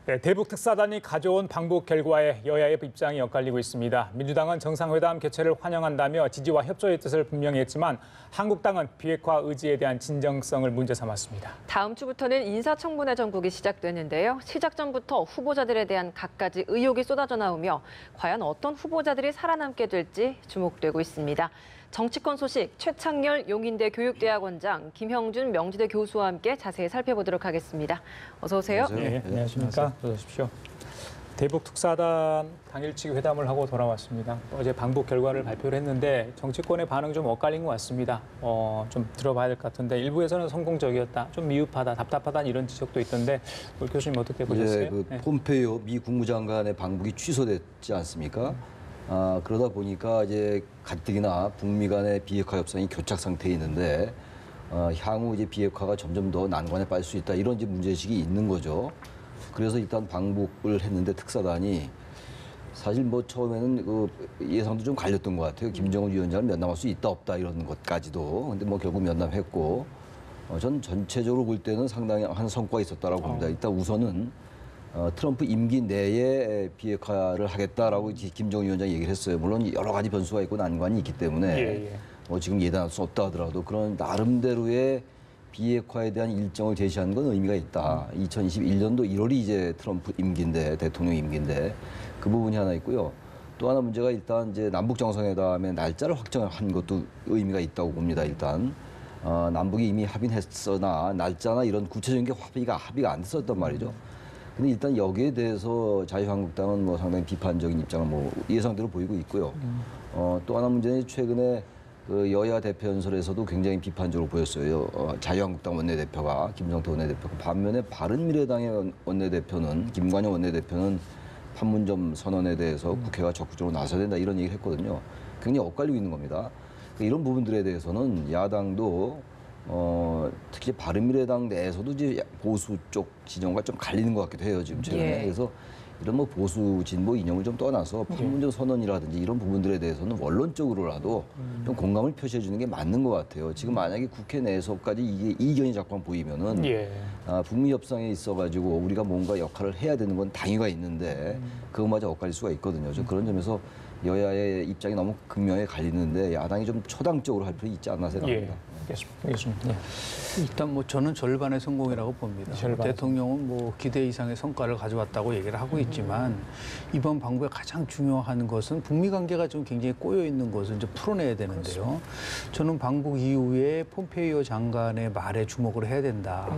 네, 대북 특사단이 가져온 방북 결과에 여야의 입장이 엇갈리고 있습니다. 민주당은 정상회담 개최를 환영한다며 지지와 협조의 뜻을 분명히 했지만 한국당은 비핵화 의지에 대한 진정성을 문제 삼았습니다. 다음 주부터는 인사청문회 전국이 시작되는데요. 시작 전부터 후보자들에 대한 갖가지 의혹이 쏟아져 나오며 과연 어떤 후보자들이 살아남게 될지 주목되고 있습니다. 정치권 소식 최창렬 용인대 교육대학원장, 김형준 명지대 교수와 함께 자세히 살펴보도록 하겠습니다. 어서 오세요. 네, 안녕하십니까. 어서 오십시오. 대북 특사단 당일치기 회담을 하고 돌아왔습니다. 어제 방북 결과를 발표를 했는데 정치권의 반응 좀 엇갈린 것 같습니다. 좀 들어봐야 될 것 같은데 일부에서는 성공적이었다, 좀 미흡하다, 답답하다 이런 지적도 있던데 올 교수님 어떻게 보셨어요? 폼페이오 미 국무장관의 방북이 취소됐지 않습니까? 그러다 보니까 이제 가뜩이나 북미 간의 비핵화 협상이 교착 상태에 있는데 향후 이제 비핵화가 점점 더 난관에 빠질 수 있다 이런 이제 문제의식이 있는 거죠. 그래서 일단 방북을 했는데 특사단이 사실 뭐 처음에는 그 예상도 좀 갈렸던 것 같아요. 김정은 위원장을 면담할 수 있다 없다 이런 것까지도. 근데 뭐 결국 면담했고 전 전체적으로 볼 때는 상당히 한 성과가 있었다라고 봅니다. 일단 우선은 트럼프 임기 내에 비핵화를 하겠다라고 김정은 위원장이 얘기를 했어요. 물론 여러 가지 변수가 있고 난관이 있기 때문에 지금 예단할 수 없다 하더라도 그런 나름대로의 비핵화에 대한 일정을 제시하는 건 의미가 있다. 2021년도 1월이 이제 트럼프 임기인데, 대통령 임기인데 그 부분이 하나 있고요. 또 하나 문제가 일단 이제 남북 정상회담의 날짜를 확정한 것도 의미가 있다고 봅니다. 일단 남북이 이미 합의는 했으나 날짜나 이런 구체적인 게 합의가 안 됐었단 말이죠. 근데 일단 여기에 대해서 자유한국당은 뭐 상당히 비판적인 입장을 뭐 예상대로 보이고 있고요. 또 하나 문제는 최근에 그 여야 대표 연설에서도 굉장히 비판적으로 보였어요. 자유한국당 원내대표가 김성태 원내대표가 반면에 바른미래당의 원내대표는 김관영 원내대표는 판문점 선언에 대해서 국회가 적극적으로 나서야 된다 이런 얘기를 했거든요. 굉장히 엇갈리고 있는 겁니다. 이런 부분들에 대해서는 야당도 특히 바른미래당 내에서도 이제 보수 쪽 진영과 좀 갈리는 것 같기도 해요 지금 최근에. 그래서 이런 뭐 보수 진보 이념을 좀 떠나서 판문점 선언이라든지 이런 부분들에 대해서는 원론적으로라도 좀 공감을 표시해 주는 게 맞는 것 같아요. 지금 만약에 국회 내에서까지 이게 이견이 자꾸 보이면은 북미 협상에 있어가지고 우리가 뭔가 역할을 해야 되는 건 당위가 있는데 그것마저 엇갈릴 수가 있거든요. 좀 그런 점에서 여야의 입장이 너무 극명하게 갈리는데 야당이 좀 초당적으로 할 필요 있지 않나 생각합니다. 알겠습니다. 일단 뭐 저는 절반의 성공이라고 봅니다. 대통령은 뭐 기대 이상의 성과를 가져왔다고 얘기를 하고 있지만 이번 방북의 가장 중요한 것은 북미 관계가 좀 굉장히 꼬여 있는 것을 이제 풀어내야 되는데요. 저는 방북 이후에 폼페이오 장관의 말에 주목을 해야 된다.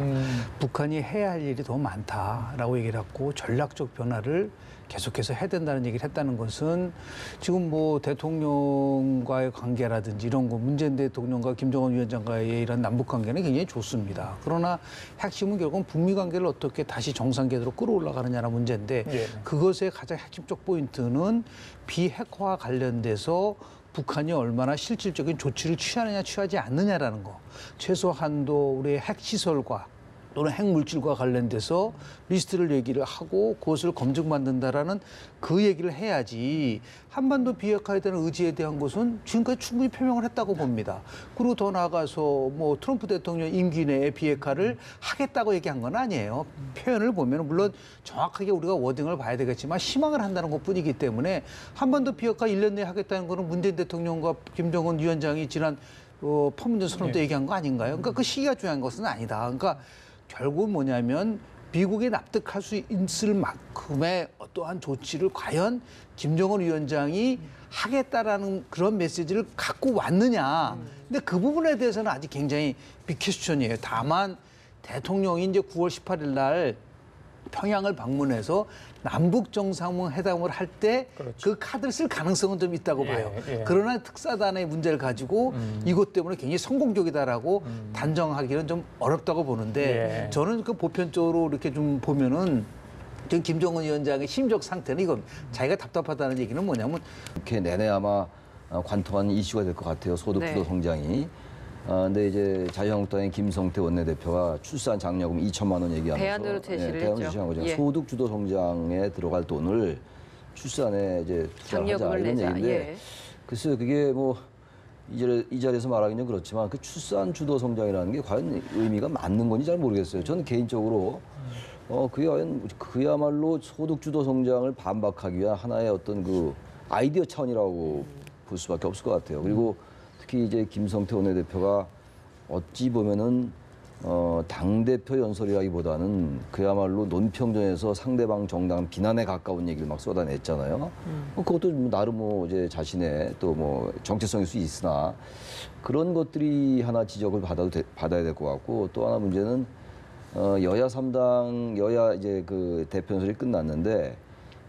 북한이 해야 할 일이 더 많다라고 얘기를 했고 전략적 변화를 계속해서 해야 된다는 얘기를 했다는 것은 지금 뭐 대통령과의 관계라든지 이런 거 문재인 대통령과 김정은 위원장과의 이런 남북 관계는 굉장히 좋습니다. 그러나 핵심은 결국은 북미 관계를 어떻게 다시 정상 궤도로 끌어올라가느냐는 문제인데 그것의 가장 핵심적 포인트는 비핵화 관련돼서 북한이 얼마나 실질적인 조치를 취하느냐 취하지 않느냐라는 거. 최소한도 우리의 핵시설과 또는 핵물질과 관련돼서 리스트를 얘기를 하고 그것을 검증받는다라는 그 얘기를 해야지 한반도 비핵화에 대한 의지에 대한 것은 지금까지 충분히 표명을 했다고 봅니다. 그리고 더 나아가서 뭐 트럼프 대통령 임기 내에 비핵화를 하겠다고 얘기한 건 아니에요. 표현을 보면 물론 정확하게 우리가 워딩을 봐야 되겠지만 희망을 한다는 것뿐이기 때문에 한반도 비핵화 1년 내에 하겠다는 거는 문재인 대통령과 김정은 위원장이 지난 판문점 선언 때 얘기한 거 아닌가요? 그러니까 그 시기가 중요한 것은 아니다. 그러니까 결국 뭐냐면 미국이 납득할 수 있을 만큼의 어떠한 조치를 과연 김정은 위원장이 하겠다라는 그런 메시지를 갖고 왔느냐. 근데 그 부분에 대해서는 아직 굉장히 빅퀘스천이에요. 다만 대통령이 이제 9월 18일 날 평양을 방문해서 남북 정상회담을 할 때 그 카드를 쓸 가능성은 좀 있다고 봐요. 그러나 특사단의 문제를 가지고 이것 때문에 굉장히 성공적이다라고 단정하기는 좀 어렵다고 보는데 저는 그 보편적으로 이렇게 좀 보면은 지금 김정은 위원장의 심적 상태는 이건 자기가 답답하다는 얘기는 뭐냐면 국회 내내 아마 관통한 이슈가 될 것 같아요. 소득 주도 성장이. 근데 이제 자유한국당의 김성태 원내대표가 출산 장려금 2천만 원 얘기하면서 대안으로 제시를 대안으로 했죠. 제시한 거죠. 소득 주도 성장에 들어갈 돈을 출산에 이제 투자를 하자 이런 얘기인데 글쎄요 그게 뭐 이 자리에서 말하기는 좀 그렇지만 그 출산 주도 성장이라는 게 과연 의미가 맞는 건지 잘 모르겠어요. 저는 개인적으로 그야말로 소득주도 성장을 반박하기 위한 하나의 어떤 그 아이디어 차원이라고 볼 수밖에 없을 것 같아요. 그리고 특히 이제 김성태 원내대표가 어찌 보면은 당대표 연설이라기보다는 그야말로 논평전에서 상대방 정당 비난에 가까운 얘기를 막 쏟아냈잖아요. 그것도 나름 이제 자신의 또 정체성일 수 있으나 그런 것들이 하나 지적을 받아야 될 것 같고, 또 하나 문제는 여야 3당, 여야 이제 그 대표 연설이 끝났는데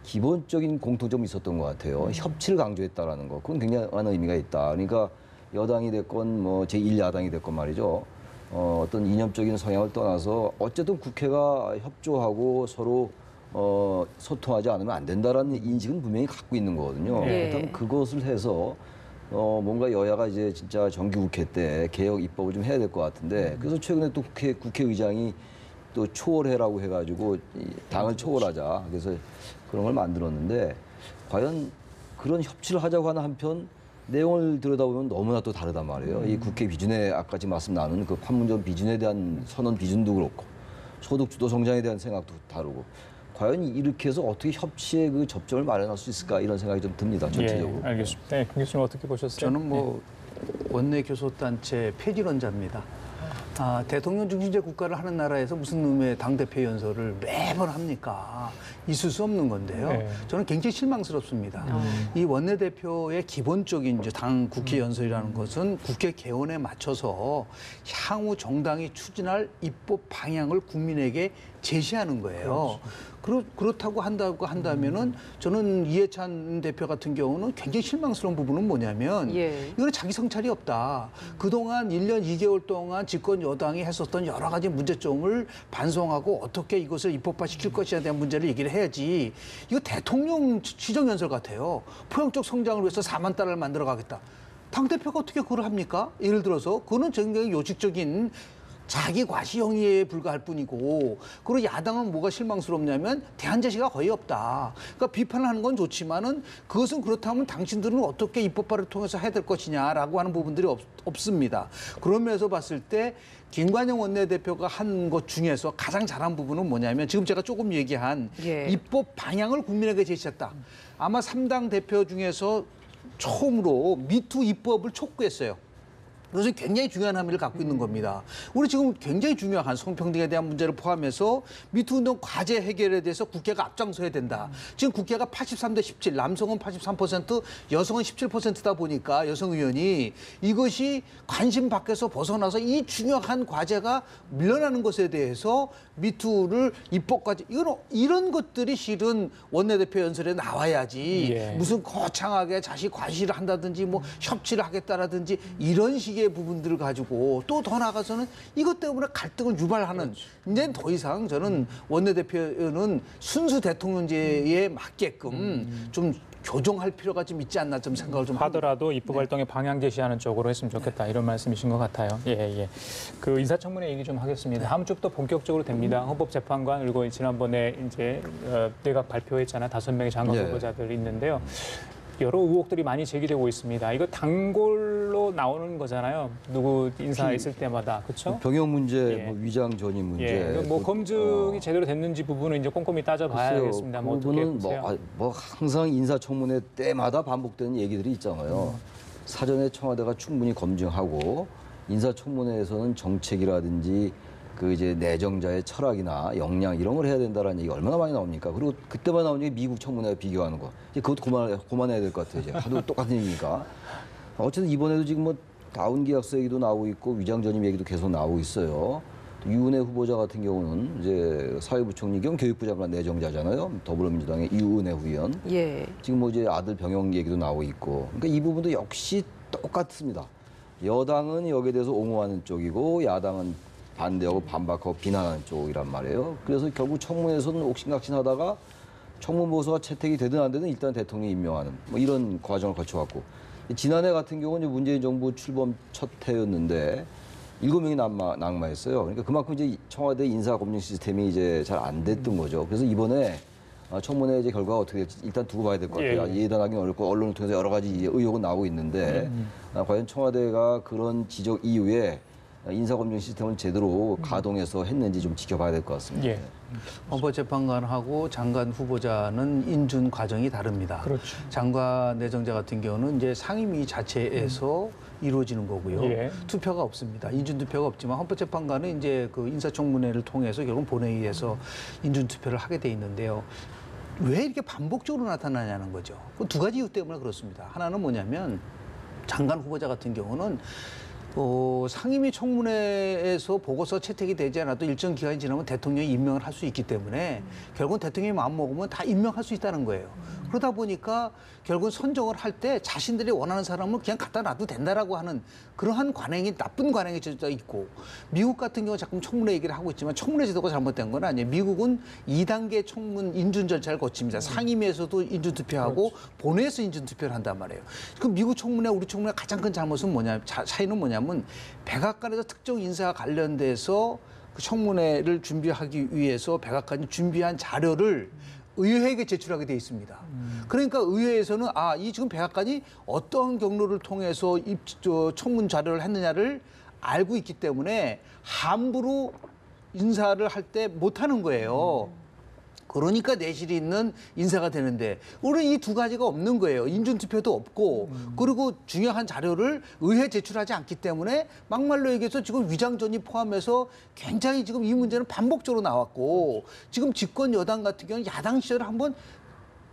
기본적인 공통점이 있었던 것 같아요. 협치를 강조했다라는 거. 그건 굉장한 의미가 있다. 그러니까 여당이 됐건 제1야당이 됐건 말이죠. 어떤 이념적인 성향을 떠나서 어쨌든 국회가 협조하고 서로 소통하지 않으면 안 된다라는 인식은 분명히 갖고 있는 거거든요. 네. 그렇다면 그것을 해서 뭔가 여야가 이제 진짜 정기국회 때 개혁 입법을 좀 해야 될 것 같은데, 그래서 최근에 또 국회의장이 또 초월해라고 해가지고 당을 초월하자, 그래서 그런 걸 만들었는데, 과연 그런 협치를 하자고 하는 한편 내용을 들여다보면 너무나 또 다르단 말이에요. 이 국회 비준에 아까 지금 말씀 나눈 그 판문점 비준에 대한 선언 비준도 그렇고 소득 주도 성장에 대한 생각도 다르고, 과연 이렇게 해서 어떻게 협치의 그 접점을 마련할 수 있을까, 이런 생각이 좀 듭니다. 전체적으로. 예, 알겠습니다. 네, 김 교수님 어떻게 보셨어요? 저는 원내 교섭단체 폐지론자입니다. 대통령 중심제 국가를 하는 나라에서 무슨 놈의 당대표 연설을 매번 합니까? 있을 수 없는 건데요. 네. 저는 굉장히 실망스럽습니다. 이 원내대표의 기본적인 이제 당 국회 연설이라는 것은 국회 개원에 맞춰서 향후 정당이 추진할 입법 방향을 국민에게 제시하는 거예요. 그렇다고 한다면은 저는 이해찬 대표 같은 경우는 굉장히 실망스러운 부분은 뭐냐면 이거는 자기 성찰이 없다. 그동안 1년 2개월 동안 집권 여당이 했었던 여러 가지 문제점을 반성하고 어떻게 이것을 입법화시킬 것이냐에 대한 문제를 얘기를 해야지. 이거 대통령 시정연설 같아요. 포용적 성장을 위해서 4만 달러를 만들어 가겠다. 당대표가 어떻게 그걸 합니까? 예를 들어서 그거는 굉장히 요직적인 자기 과시형의에 불과할 뿐이고, 그리고 야당은 뭐가 실망스럽냐면 대안 제시가 거의 없다. 그러니까 비판을 하는 건 좋지만은 그것은 그렇다면 당신들은 어떻게 입법화를 통해서 해야 될 것이냐라고 하는 부분들이 없습니다. 그런 면에서 봤을 때 김관영 원내대표가 한 것 중에서 가장 잘한 부분은 뭐냐면 지금 제가 조금 얘기한 입법 방향을 국민에게 제시했다. 아마 3당 대표 중에서 처음으로 미투 입법을 촉구했어요. 그래서 굉장히 중요한 함의를 갖고 있는 겁니다. 우리 지금 굉장히 중요한 성평등에 대한 문제를 포함해서 미투운동 과제 해결에 대해서 국회가 앞장서야 된다. 지금 국회가 83대 17, 남성은 83%, 여성은 17%다 보니까 여성 의원이 이것이 관심 밖에서 벗어나서 이 중요한 과제가 밀려나는 것에 대해서 미투를 입법까지 이런 것들이 실은 원내대표 연설에 나와야지 무슨 거창하게 자식 과시를 한다든지 협치를 하겠다라든지 이런 식의 부분들을 가지고 또 더 나아가서는 이것 때문에 갈등을 유발하는, 이제 더 이상 저는 원내대표는 순수 대통령제에 맞게끔 좀 교정할 필요가 좀 있지 않나 좀 생각을 좀 하더라도 입법 활동의 방향 제시하는 쪽으로 했으면 좋겠다, 이런 말씀이신 것 같아요. 그 인사청문회 얘기 좀 하겠습니다. 다음 주부터 본격적으로 됩니다. 헌법재판관, 그리고 지난번에 이제 내각 발표했잖아요. 5명의 장관 후보자들 있는데요. 여러 의혹들이 많이 제기되고 있습니다. 이거 단골로 나오는 거잖아요. 누구 인사했을 때마다, 그렇죠? 병역 문제, 위장 전입 문제. 검증이 제대로 됐는지 부분은 이제 꼼꼼히 따져봐야겠습니다. 그 부분은 항상 인사청문회 때마다 반복되는 얘기들이 있잖아요. 사전에 청와대가 충분히 검증하고 인사청문회에서는 정책이라든지 그 이제 내정자의 철학이나 역량 이런 걸 해야 된다라는 얘기 얼마나 많이 나옵니까? 그리고 그때만 나오는 게 미국 청문회와 비교하는 거. 이제 그것도 그만해야 될 것 같아요. 이제 하도 똑같은 얘기니까. 어쨌든 이번에도 지금 다운 계약서 얘기도 나오고 있고 위장 전입 얘기도 계속 나오고 있어요. 유은혜 후보자 같은 경우는 이제 사회부총리 겸 교육부 장관 내정자잖아요. 더불어민주당의 유은혜 후의원. 지금 이제 아들 병역 얘기도 나오고 있고. 그러니까 이 부분도 역시 똑같습니다. 여당은 여기에 대해서 옹호하는 쪽이고 야당은 반대하고 반박하고 비난하는 쪽이란 말이에요. 그래서 결국 청문회에서는 옥신각신하다가 청문 보고서가 채택이 되든 안 되든 일단 대통령이 임명하는 이런 과정을 거쳐왔고, 지난해 같은 경우는 문재인 정부 출범 첫 해였는데 7명이 낙마했어요. 그러니까 그만큼 이제 청와대 인사 검증 시스템이 이제 잘 안 됐던 거죠. 그래서 이번에 청문회 이제 결과가 어떻게 될지 일단 두고 봐야 될 것 같아요. 예단하기는 어렵고 언론을 통해서 여러 가지 의혹은 나오고 있는데 과연 청와대가 그런 지적 이후에 인사검증 시스템을 제대로 가동해서 했는지 좀 지켜봐야 될 것 같습니다. 예. 헌법재판관하고 장관 후보자는 인준 과정이 다릅니다. 그렇죠. 장관 내정자 같은 경우는 이제 상임위 자체에서 이루어지는 거고요. 예. 투표가 없습니다. 인준 투표가 없지만 헌법재판관은 이제 그 인사청문회를 통해서 결국 본회의에서 인준 투표를 하게 돼 있는데요. 왜 이렇게 반복적으로 나타나냐는 거죠. 그 두 가지 이유 때문에 그렇습니다. 하나는 뭐냐면 장관 후보자 같은 경우는 상임위 청문회에서 보고서 채택이 되지 않아도 일정 기간이 지나면 대통령이 임명을 할 수 있기 때문에 결국은 대통령이 마음먹으면 다 임명할 수 있다는 거예요. 그러다 보니까 결국은 선정을 할 때 자신들이 원하는 사람을 그냥 갖다 놔도 된다라고 하는 그러한 관행이 나쁜 관행이 젖어 있고 미국 같은 경우 자꾸 청문회 얘기를 하고 있지만 청문회 제도가 잘못된 건 아니에요. 미국은 2단계 청문 인준 절차를 거칩니다. 상임위에서도 인준 투표하고 본회의에서 인준 투표를 한단 말이에요. 그 미국 청문회 우리 청문회 가장 큰 잘못은 뭐냐 차이는 뭐냐면 백악관에서 특정 인사와 관련돼서 그 청문회를 준비하기 위해서 백악관이 준비한 자료를 의회에게 제출하게 돼 있습니다. 그러니까 의회에서는 이 지금 백악관이 어떤 경로를 통해서 청문 자료를 했느냐를 알고 있기 때문에 함부로 인사를 할 때 못하는 거예요. 그러니까 내실이 있는 인사가 되는데 우리는 이 두 가지가 없는 거예요. 인준투표도 없고 그리고 중요한 자료를 의회에 제출하지 않기 때문에 막말로 얘기해서 지금 위장전이 포함해서 굉장히 지금 이 문제는 반복적으로 나왔고 지금 집권 여당 같은 경우는 야당 시절을 한번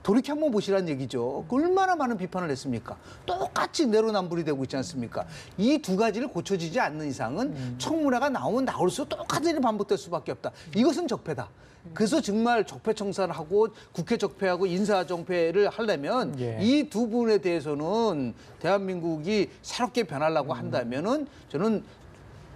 돌이켜 한번 보시라는 얘기죠. 얼마나 많은 비판을 했습니까? 똑같이 내로남불이 되고 있지 않습니까? 이 두 가지를 고쳐지지 않는 이상은 청문회가 나오면 나올수록 똑같은 일이 반복될 수밖에 없다. 이것은 적폐다. 그래서 정말 적폐청산을 하고 국회 적폐하고 인사정폐를 하려면 이 두 부분에 대해서는 대한민국이 새롭게 변하려고 한다면은 저는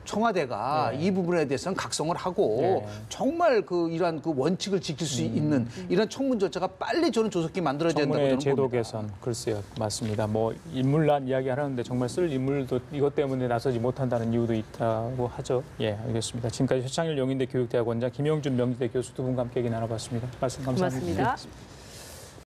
청와대가 이 부분에 대해서는 각성을 하고 정말 이러한 원칙을 지킬 수 있는 이런 청문 절차가 빨리 저는 조속히 만들어져야 된다고 저는 제도 봅니다. 개선, 글쎄요, 맞습니다. 뭐 인물난 이야기 하는데 정말 쓸 인물도 이것 때문에 나서지 못한다는 이유도 있다고 하죠. 예, 알겠습니다. 지금까지 최창일 용인대 교육대학원장 김영준 명지대 교수 두 분과 함께 얘기 나눠봤습니다. 말씀 감사합니다. 고맙습니다.